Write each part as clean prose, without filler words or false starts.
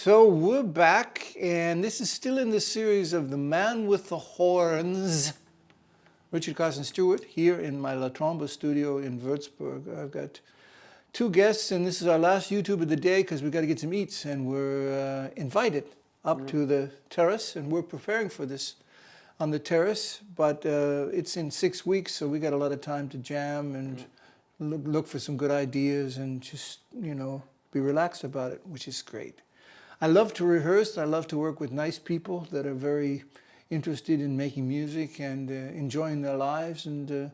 So we're back, and this is still in the series of The Man with the Horns. Richard Carson Steuart here in my La Tromba studio in Würzburg. I've got two guests, and this is our last YouTube of the day because we've got to get some eats, and we're invited up to the terrace, and we're preparing for this on the terrace, but it's in 6 weeks, so we got a lot of time to jam and look for some good ideas and just, you know, be relaxed about it, which is great. I love to rehearse. I love to work with nice people that are very interested in making music and enjoying their lives and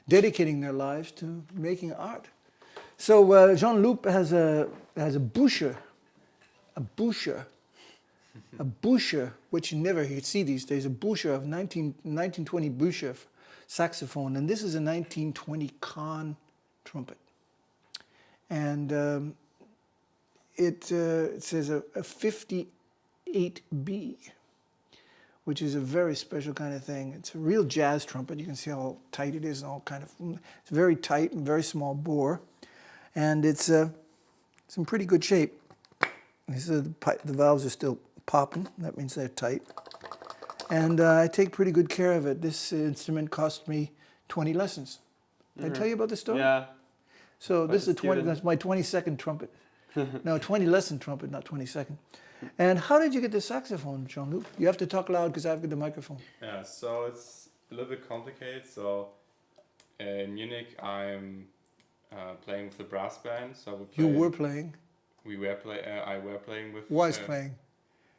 dedicating their lives to making art. So Jean-Luc has a boucher, which you never see these days, a boucher of 1920 boucher saxophone, and this is a 1920 Kahn trumpet. And it says a 58B, which is a very special kind of thing. It's a real jazz trumpet. You can see how tight it is and all kind of, it's very tight and very small bore. And it's in pretty good shape. The valves are still popping. That means they're tight. And I take pretty good care of it. This instrument cost me 20 lessons. Did I tell you about the story? Yeah. So this is that's my 22nd trumpet. No, 20 lesson trumpet, not 22nd. And how did you get the saxophone, Jean-Luc? You have to talk loud because I've got the microphone. Yeah, so it's a little bit complicated. So in Munich, I'm playing with the brass band. So we play, You were playing? I were playing with... Was playing?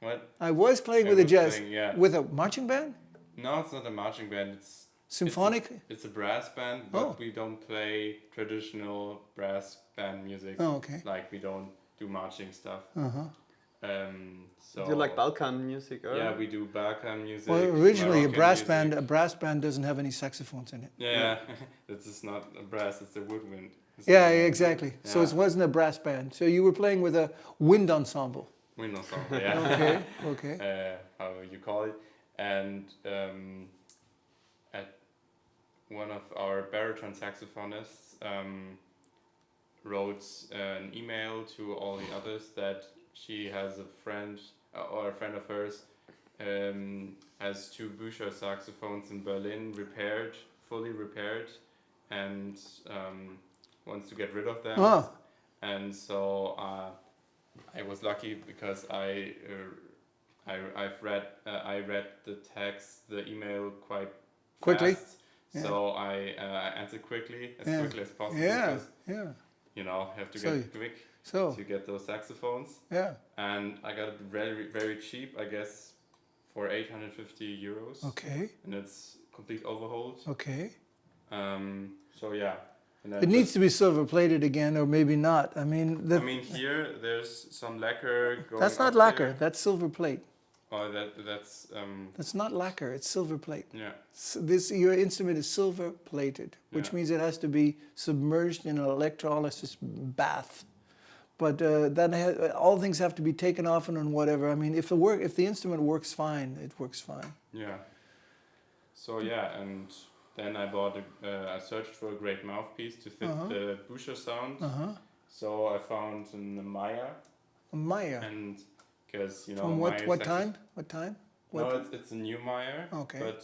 What? I was playing with a jazz... Playing, yeah. With a marching band? No, it's not a marching band. It's Symphonic? It's a brass band, but we don't play traditional brass band music. Oh, okay. Like we don't do marching stuff. So do you like Balkan music? Or? Yeah, we do Balkan music. Well, originally a Moroccan brass band doesn't have any saxophones in it. Yeah, this is not a brass; it's a woodwind. Yeah, exactly. Yeah. So it wasn't a brass band. So you were playing with a wind ensemble. Wind ensemble, yeah. Okay, okay. How you call it? And at one of our baritone saxophonists wrote an email to all the others that she has a friend or a friend of hers has two Bücher saxophones in Berlin fully repaired, and wants to get rid of them. Oh. And so I was lucky because I read the text, the email quite Quickly? fast. Yeah. So I answered quickly as possible. Yeah, because, yeah. you know, have to get quick to get those saxophones. Yeah. And I got it very, very cheap, I guess, for 850 euros. Okay. And it's complete overhauled. Okay. So yeah. It needs to be silver plated again, or maybe not. I mean, here there's some lacquer going. That's not lacquer. That's silver plate. Oh, that's. That's not lacquer. It's silver plate. Yeah. So your instrument is silver plated, which means it has to be submerged in an electrolysis bath. But all things have to be taken off and whatever. I mean, if the instrument works fine, it works fine. Yeah. So yeah, and then I I searched for a great mouthpiece to fit the Bücher sound. So I found a Meyer. A Meyer. And because, you know, from what time? No, it's a new Meyer. Okay. But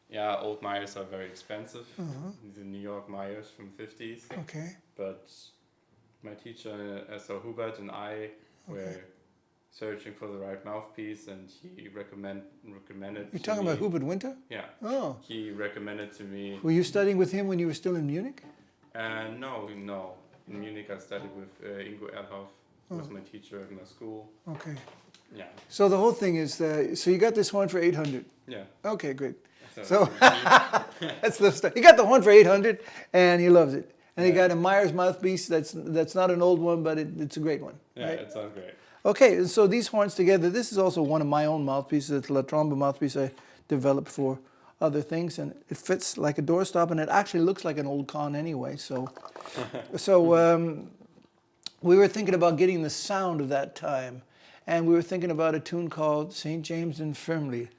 yeah, old Meyers are very expensive. The New York Meyers from 50s. Okay. But my teacher, so Hubert and I were searching for the right mouthpiece, and he recommended. You're talking about Hubert Winter? Yeah. Oh. He recommended to me. Were you studying with him when you were still in Munich? No. In Munich, I studied with Ingo Erhoff. He was my teacher in my school. Okay. Yeah. So the whole thing is, so you got this horn for 800. Yeah. Okay, great. So that's the stuff. He got the horn for 800, and he loves it. And he got a Meyer's mouthpiece. That's not an old one, but it's a great one. Yeah, right? it sounds great. Okay, and so these horns together. This is also one of my own mouthpieces. It's a La Tromba mouthpiece I developed for other things, and it fits like a doorstop, and it actually looks like an old Kahn anyway. So we were thinking about getting the sound of that time, and we were thinking about a tune called St. James Infirmary.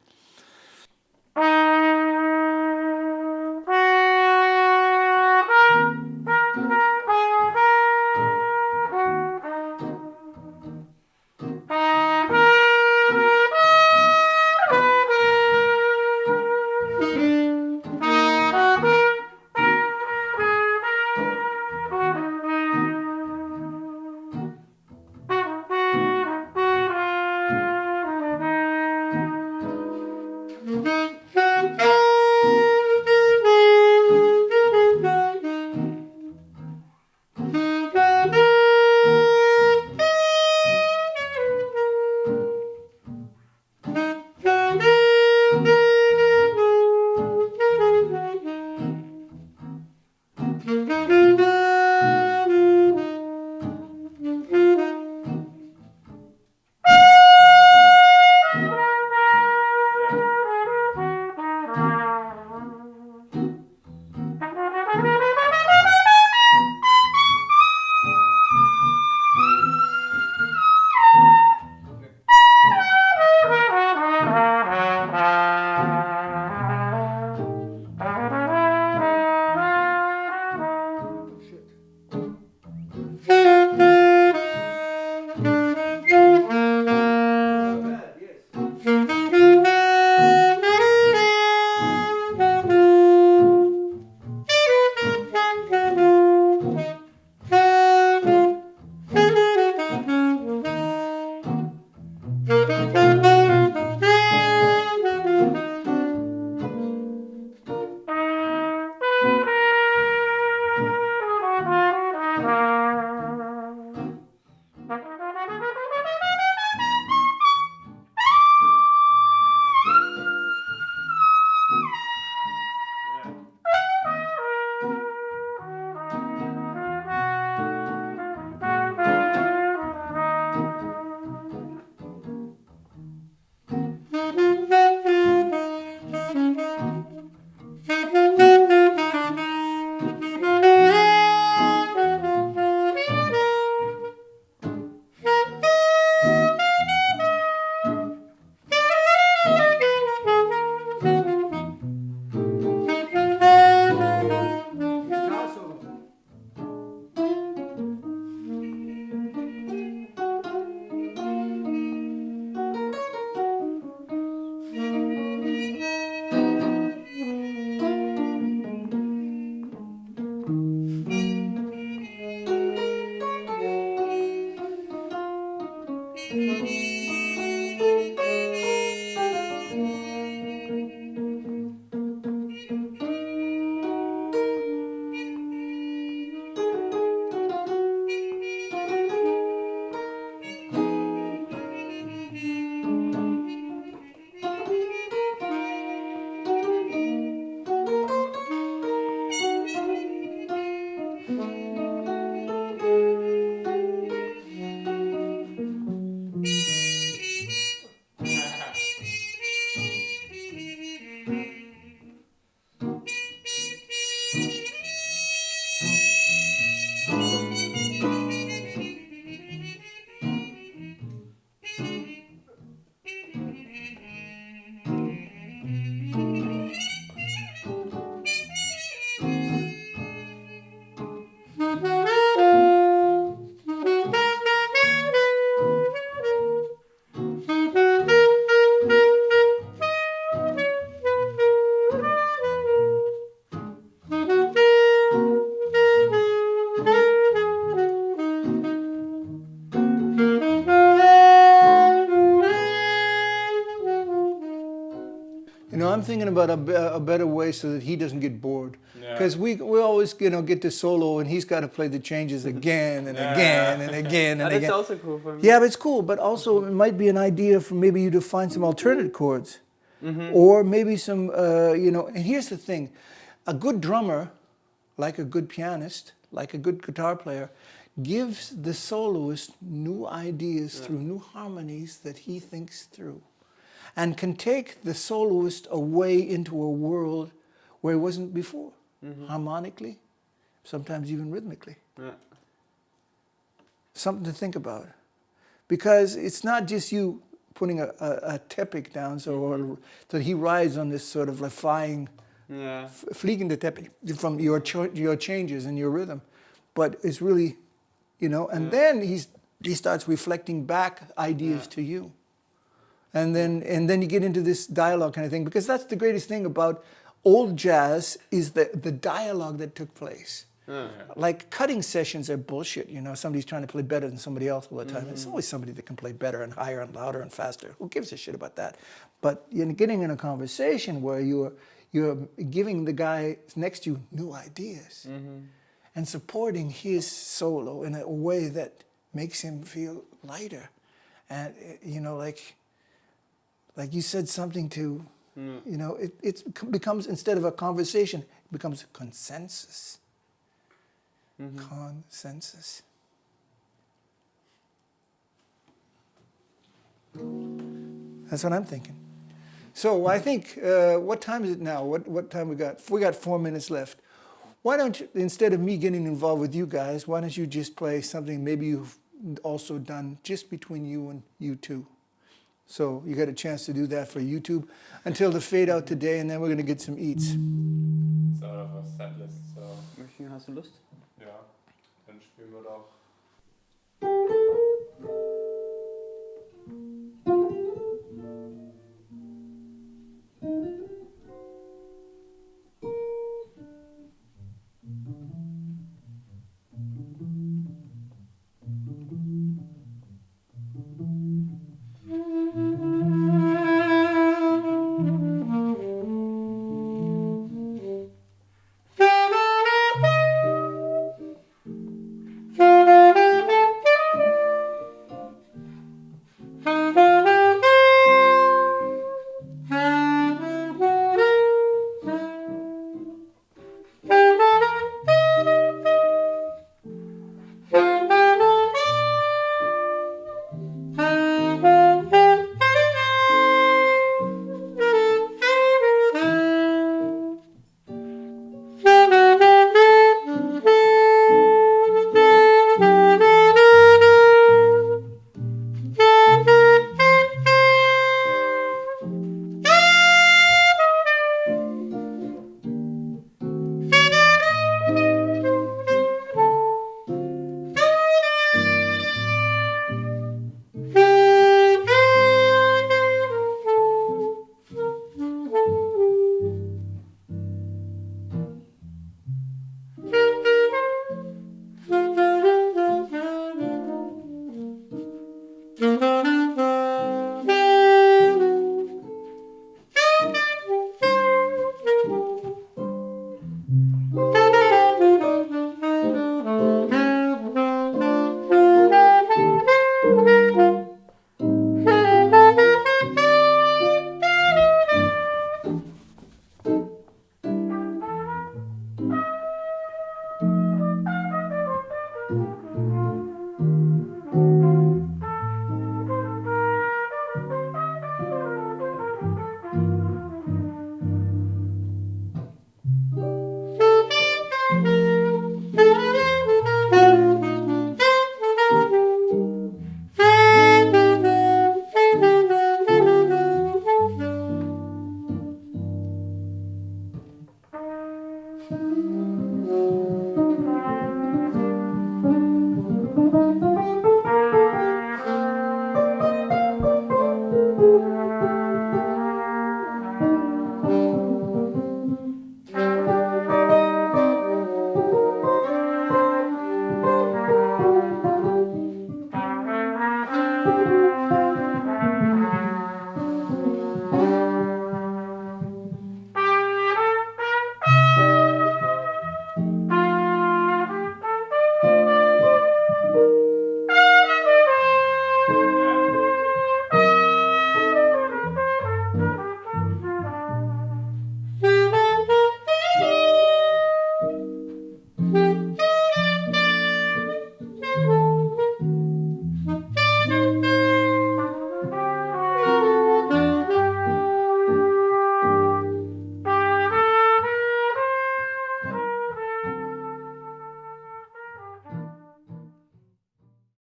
Guitar solo. You know, I'm thinking about a better way so that he doesn't get bored. Yeah. Because we always, get the solo and he's got to play the changes again and again and again and That's again. also cool for me. Yeah, but it's cool. But also, it might be an idea for maybe you to find some alternate chords, or maybe some, And here's the thing: a good drummer, like a good pianist, like a good guitar player, gives the soloist new ideas through new harmonies that he thinks through, and can take the soloist away into a world where he wasn't before, harmonically, sometimes even rhythmically. Yeah. Something to think about. Because it's not just you putting a teppich down so he rides on this sort of like flying, Yeah. fliegende Teppich from your changes and your rhythm. But it's really, and then he starts reflecting back ideas to you. And then you get into this dialogue kind of thing, because that's the greatest thing about old jazz is the dialogue that took place. Like cutting sessions are bullshit, somebody's trying to play better than somebody else all the time. It's always somebody that can play better and higher and louder and faster. Who gives a shit about that? But you're getting in a conversation where you're giving the guy next to you new ideas and supporting his solo in a way that makes him feel lighter. And, like you said something to, it becomes, instead of a conversation, it becomes a consensus. Consensus. That's what I'm thinking. So I think, what time is it now? What time we got? We got 4 minutes left. Why don't you, instead of me getting involved with you guys, why don't you just play something maybe you've also done just between you and you two? So you got a chance to do that for YouTube until the fade out today, and then we're going to get some eats. Sort of a set list, so. Hast du Lust? Ja, dann spielen wir doch.